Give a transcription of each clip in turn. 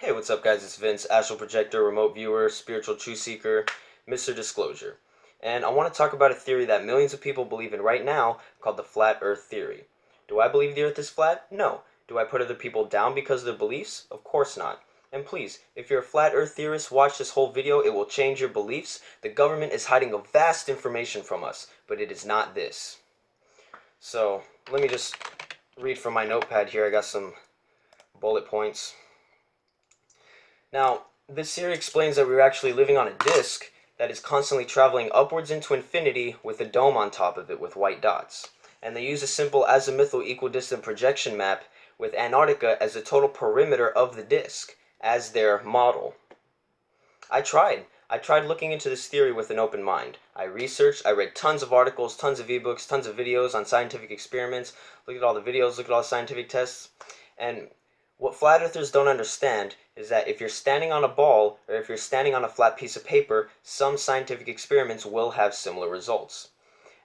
Hey, what's up guys? It's Vince, Astral Projector, Remote Viewer, Spiritual Truth Seeker, Mr. Disclosure. And I want to talk about a theory that millions of people believe in right now called the Flat Earth Theory. Do I believe the Earth is flat? No. Do I put other people down because of their beliefs? Of course not. And please, if you're a Flat Earth theorist, watch this whole video. It will change your beliefs. The government is hiding a vast information from us, but it is not this. So, let me just read from my notepad here. I got some bullet points. Now, this theory explains that we're actually living on a disk that is constantly traveling upwards into infinity with a dome on top of it with white dots. And they use a simple azimuthal equidistant projection map with Antarctica as the total perimeter of the disk as their model. I tried looking into this theory with an open mind. I researched, I read tons of articles, tons of ebooks, tons of videos on scientific experiments, looked at all the videos, looked at all the scientific tests, and what flat earthers don't understand is that if you're standing on a ball or if you're standing on a flat piece of paper, some scientific experiments will have similar results.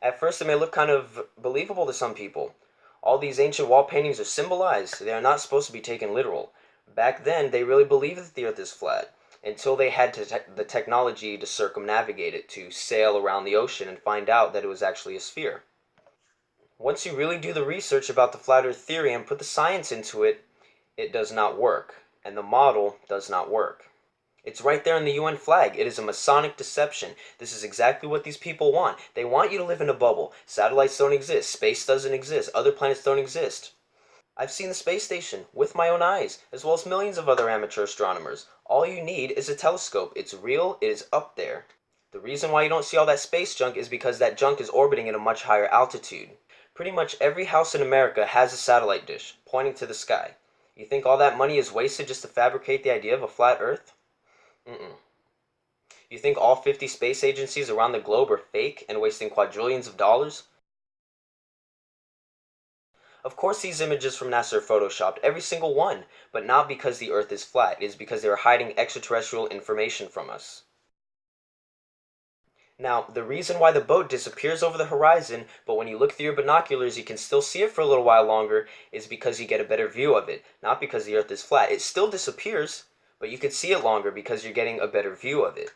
At first it may look kind of believable to some people. All these ancient wall paintings are symbolized. They are not supposed to be taken literal. Back then they really believed that the earth is flat until they had the technology to circumnavigate it, to sail around the ocean and find out that it was actually a sphere. Once you really do the research about the flat earth theory and put the science into it, it does not work, and the model does not work. It's right there in the UN flag. It is a Masonic deception. This is exactly what these people want. They want you to live in a bubble. Satellites don't exist. Space doesn't exist. Other planets don't exist. I've seen the space station with my own eyes, as well as millions of other amateur astronomers. All you need is a telescope. It's real. It is up there. The reason why you don't see all that space junk is because that junk is orbiting at a much higher altitude. Pretty much every house in America has a satellite dish pointing to the sky. You think all that money is wasted just to fabricate the idea of a flat Earth? Mm-mm. You think all 50 space agencies around the globe are fake and wasting quadrillions of dollars? Of course these images from NASA are photoshopped, every single one, but not because the Earth is flat. It is because they are hiding extraterrestrial information from us. Now, the reason why the boat disappears over the horizon, but when you look through your binoculars you can still see it for a little while longer, is because you get a better view of it, not because the Earth is flat. It still disappears, but you can see it longer because you're getting a better view of it.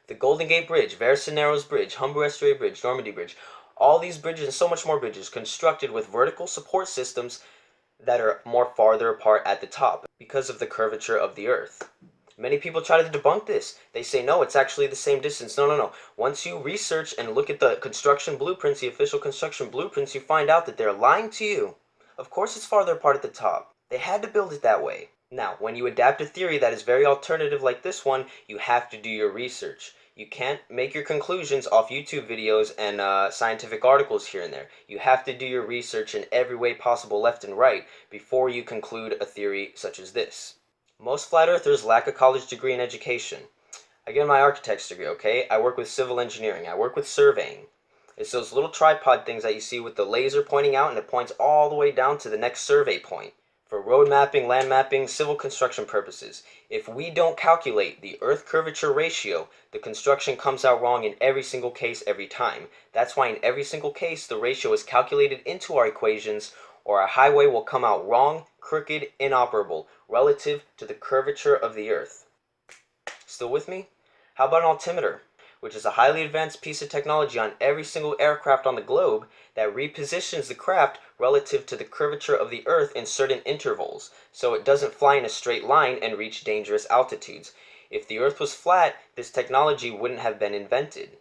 The Golden Gate Bridge, Vercingetorix Bridge, Humber Estuary Bridge, Normandy Bridge, all these bridges and so much more bridges constructed with vertical support systems that are more farther apart at the top because of the curvature of the Earth. Many people try to debunk this. They say, no, it's actually the same distance. No, no, no. Once you research and look at the construction blueprints, the official construction blueprints, you find out that they're lying to you. Of course it's farther apart at the top. They had to build it that way. Now, when you adapt a theory that is very alternative like this one, you have to do your research. You can't make your conclusions off YouTube videos and scientific articles here and there. You have to do your research in every way possible, left and right, before you conclude a theory such as this. Most flat earthers lack a college degree in education. I get my architect's degree, okay? I work with civil engineering. I work with surveying. It's those little tripod things that you see with the laser pointing out and it points all the way down to the next survey point. For road mapping, land mapping, civil construction purposes. If we don't calculate the earth curvature ratio, the construction comes out wrong in every single case every time. That's why in every single case the ratio is calculated into our equations, or a highway will come out wrong, crooked, inoperable, relative to the curvature of the Earth. Still with me? How about an altimeter, which is a highly advanced piece of technology on every single aircraft on the globe that repositions the craft relative to the curvature of the Earth in certain intervals, so it doesn't fly in a straight line and reach dangerous altitudes. If the Earth was flat, this technology wouldn't have been invented.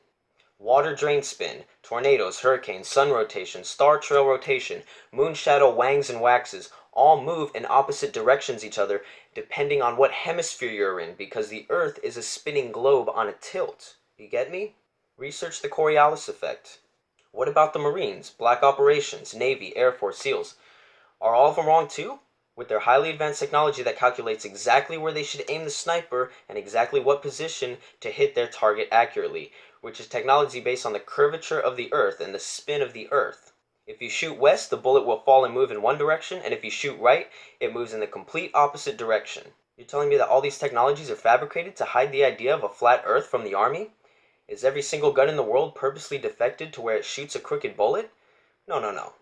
Water drain spin, tornadoes, hurricanes, sun rotation, star trail rotation, moon shadow wangs and waxes, all move in opposite directions each other depending on what hemisphere you're in, because the Earth is a spinning globe on a tilt. You get me? Research the Coriolis effect. What about the Marines, Black Operations, Navy, Air Force, SEALs? Are all of them wrong too? With their highly advanced technology that calculates exactly where they should aim the sniper and exactly what position to hit their target accurately, which is technology based on the curvature of the Earth and the spin of the Earth. If you shoot west, the bullet will fall and move in one direction, and if you shoot right, it moves in the complete opposite direction. You're telling me that all these technologies are fabricated to hide the idea of a flat Earth from the Army? Is every single gun in the world purposely defected to where it shoots a crooked bullet? No, no, no.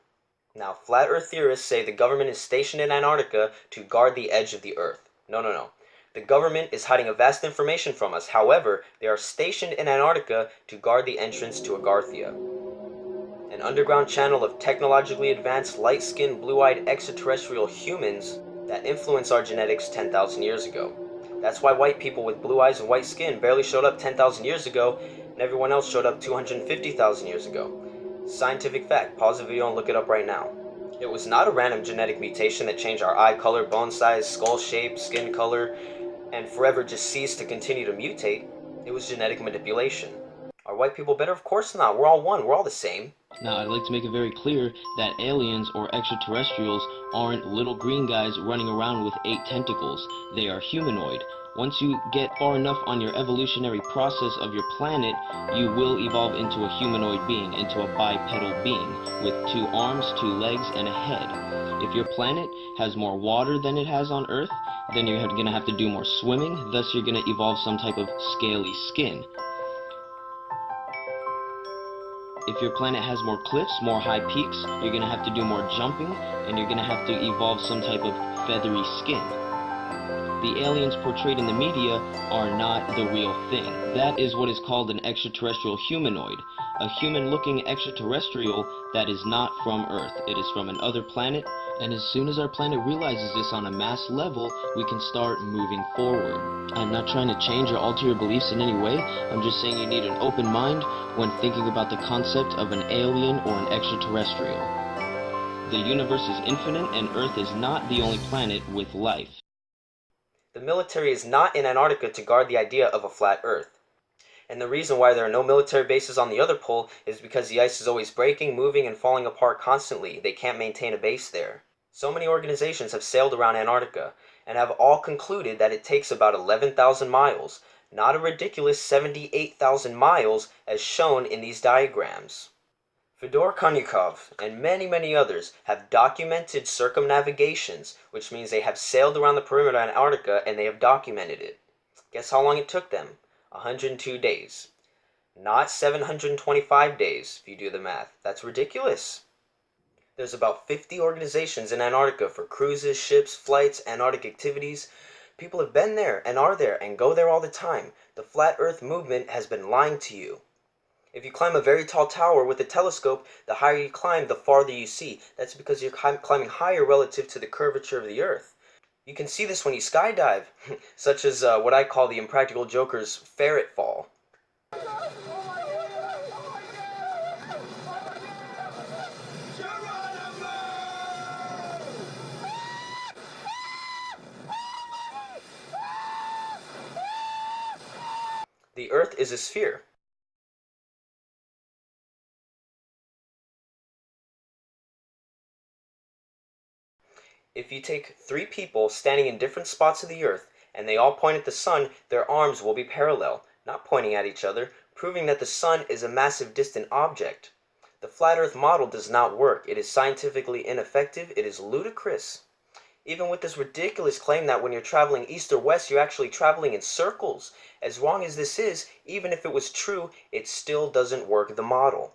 Now, flat Earth theorists say the government is stationed in Antarctica to guard the edge of the Earth. No, no, no. The government is hiding a vast information from us. However, they are stationed in Antarctica to guard the entrance to Agarthia, an underground channel of technologically advanced, light-skinned, blue-eyed extraterrestrial humans that influenced our genetics 10,000 years ago. That's why white people with blue eyes and white skin barely showed up 10,000 years ago, and everyone else showed up 250,000 years ago. Scientific fact. Pause the video and look it up right now. It was not a random genetic mutation that changed our eye color, bone size, skull shape, skin color, and forever just ceased to continue to mutate. It was genetic manipulation. Are white people better? Of course not. We're all one. We're all the same. Now, I'd like to make it very clear that aliens or extraterrestrials aren't little green guys running around with 8 tentacles. They are humanoid. Once you get far enough on your evolutionary process of your planet, you will evolve into a humanoid being, into a bipedal being, with 2 arms, 2 legs, and a head. If your planet has more water than it has on Earth, then you're going to have to do more swimming, thus you're going to evolve some type of scaly skin. If your planet has more cliffs, more high peaks, you're going to have to do more jumping, and you're going to have to evolve some type of feathery skin. The aliens portrayed in the media are not the real thing. That is what is called an extraterrestrial humanoid. A human-looking extraterrestrial that is not from Earth. It is from another planet, and as soon as our planet realizes this on a mass level, we can start moving forward. I'm not trying to change or alter your beliefs in any way. I'm just saying you need an open mind when thinking about the concept of an alien or an extraterrestrial. The universe is infinite, and Earth is not the only planet with life. The military is not in Antarctica to guard the idea of a flat Earth. And the reason why there are no military bases on the other pole is because the ice is always breaking, moving, and falling apart constantly. They can't maintain a base there. So many organizations have sailed around Antarctica and have all concluded that it takes about 11,000 miles, not a ridiculous 78,000 miles as shown in these diagrams. Fyodor Konnikov and many others have documented circumnavigations, which means they have sailed around the perimeter of Antarctica and they have documented it. Guess how long it took them? 102 days. Not 725 days, if you do the math. That's ridiculous. There's about 50 organizations in Antarctica for cruises, ships, flights, Antarctic activities. People have been there and are there and go there all the time. The Flat Earth movement has been lying to you. If you climb a very tall tower with a telescope, the higher you climb, the farther you see. That's because you're climbing higher relative to the curvature of the Earth. You can see this when you skydive, such as what I call the Impractical Joker's ferret fall. The Earth is a sphere. If you take 3 people standing in different spots of the Earth and they all point at the sun, their arms will be parallel, not pointing at each other, proving that the sun is a massive distant object. The flat Earth model does not work. It is scientifically ineffective. It is ludicrous. Even with this ridiculous claim that when you're traveling east or west, you're actually traveling in circles. As wrong as this is, even if it was true, it still doesn't work the model.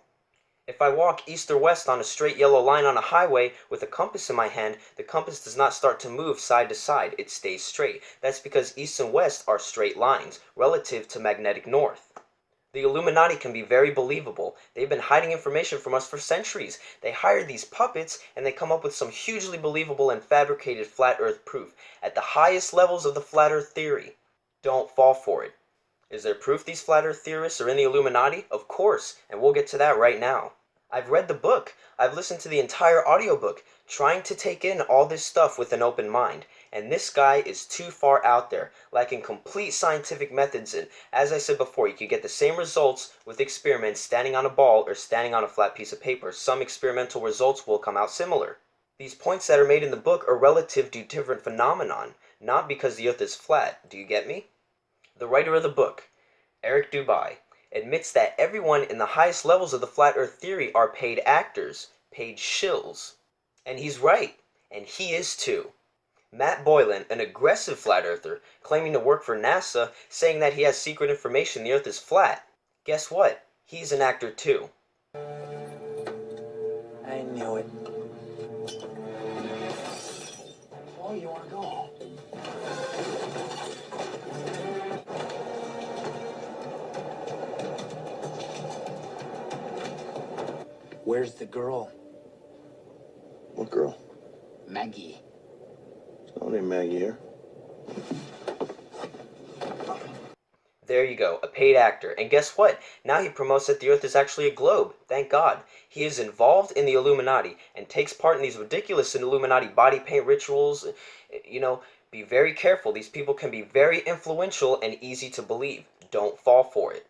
If I walk east or west on a straight yellow line on a highway with a compass in my hand, the compass does not start to move side to side. It stays straight. That's because east and west are straight lines, relative to magnetic north. The Illuminati can be very believable. They've been hiding information from us for centuries. They hire these puppets and they come up with some hugely believable and fabricated flat Earth proof at the highest levels of the flat Earth theory. Don't fall for it. Is there proof these flat Earth theorists are in the Illuminati? Of course, and we'll get to that right now. I've read the book. I've listened to the entire audiobook, trying to take in all this stuff with an open mind. And this guy is too far out there, lacking complete scientific methods. And as I said before, you could get the same results with experiments standing on a ball or standing on a flat piece of paper. Some experimental results will come out similar. These points that are made in the book are relative to different phenomenon, not because the Earth is flat. Do you get me? The writer of the book, Eric Dubai, admits that everyone in the highest levels of the flat Earth theory are paid actors, paid shills. And he's right, and he is too. Matt Boylan, an aggressive flat earther, claiming to work for NASA, saying that he has secret information the Earth is flat. Guess what? He's an actor too. I knew it. Oh, you want to go? Where's the girl? What girl? Maggie. There's no name Maggie here. There you go, a paid actor. And guess what? Now he promotes that the Earth is actually a globe. Thank God. He is involved in the Illuminati and takes part in these ridiculous Illuminati body paint rituals. You know, be very careful. These people can be very influential and easy to believe. Don't fall for it.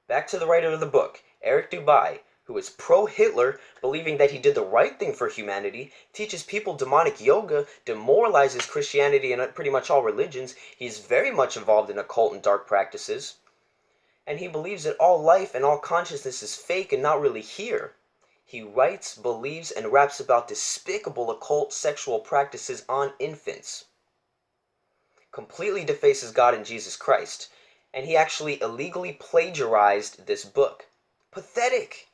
Back to the writer of the book, Eric Dubai, who is pro-Hitler, believing that he did the right thing for humanity, teaches people demonic yoga, demoralizes Christianity and pretty much all religions. He's very much involved in occult and dark practices. And he believes that all life and all consciousness is fake and not really here. He writes, believes, and raps about despicable occult sexual practices on infants. Completely defaces God and Jesus Christ. And he actually illegally plagiarized this book. Pathetic!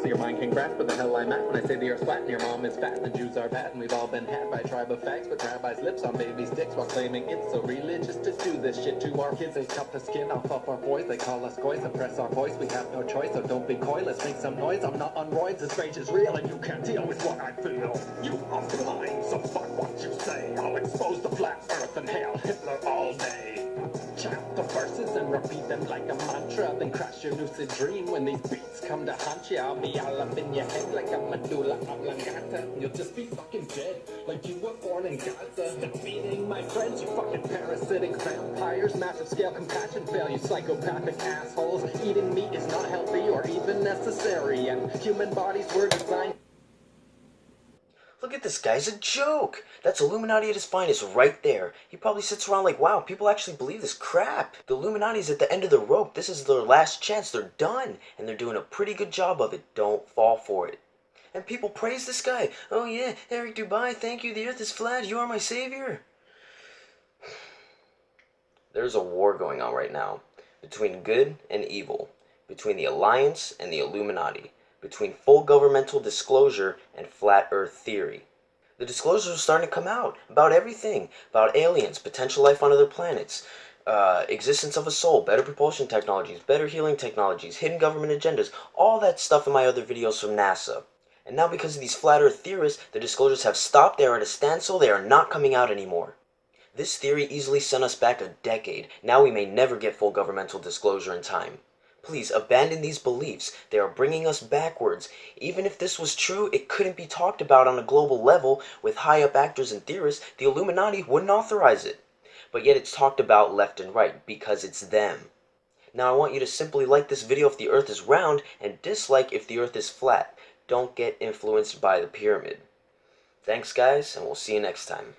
So your mind can grasp what the hell I'm at when I say the earth's flat and your mom is fat and the Jews are bad and we've all been had by a tribe of fags but rabbis' lips on baby sticks while claiming it's so religious to do this shit to our kids. They cut the skin off of our boys, they call us goys, suppress our voice, we have no choice, so don't be coy, let's make some noise. I'm not on roids, this rage is real and you can't deal with what I feel. You are blind, so fuck what you say. I'll expose the flat earth and hail Hitler all day. Chant the verses and repeat them like a mantra, then crash your lucid dream when these beats come to haunt you. I'll be all up in your head like a medulla oblongata. You'll just be fucking dead like you were born in Gaza. Stop beating my friends, you fucking parasitic vampires. Massive scale compassion fail, you psychopathic assholes. Eating meat is not healthy or even necessary, and human bodies were designed. Look at this guy, he's a joke! That's Illuminati at his finest right there. He probably sits around like, wow, people actually believe this crap. The Illuminati's at the end of the rope. This is their last chance. They're done. And they're doing a pretty good job of it. Don't fall for it. And people praise this guy. Oh yeah, Eric Dubai, thank you, the earth is flat, you are my savior. There's a war going on right now. Between good and evil. Between the Alliance and the Illuminati. Between full governmental disclosure and flat earth theory. The disclosures are starting to come out about everything. About aliens, potential life on other planets, existence of a soul, better propulsion technologies, better healing technologies, hidden government agendas, all that stuff in my other videos from NASA. And now because of these flat earth theorists, the disclosures have stopped, they are at a standstill, they are not coming out anymore. This theory easily sent us back a decade. Now we may never get full governmental disclosure in time. Please, abandon these beliefs. They are bringing us backwards. Even if this was true, it couldn't be talked about on a global level with high-up actors and theorists. The Illuminati wouldn't authorize it. But yet it's talked about left and right, because it's them. Now I want you to simply like this video if the earth is round, and dislike if the earth is flat. Don't get influenced by the pyramid. Thanks guys, and we'll see you next time.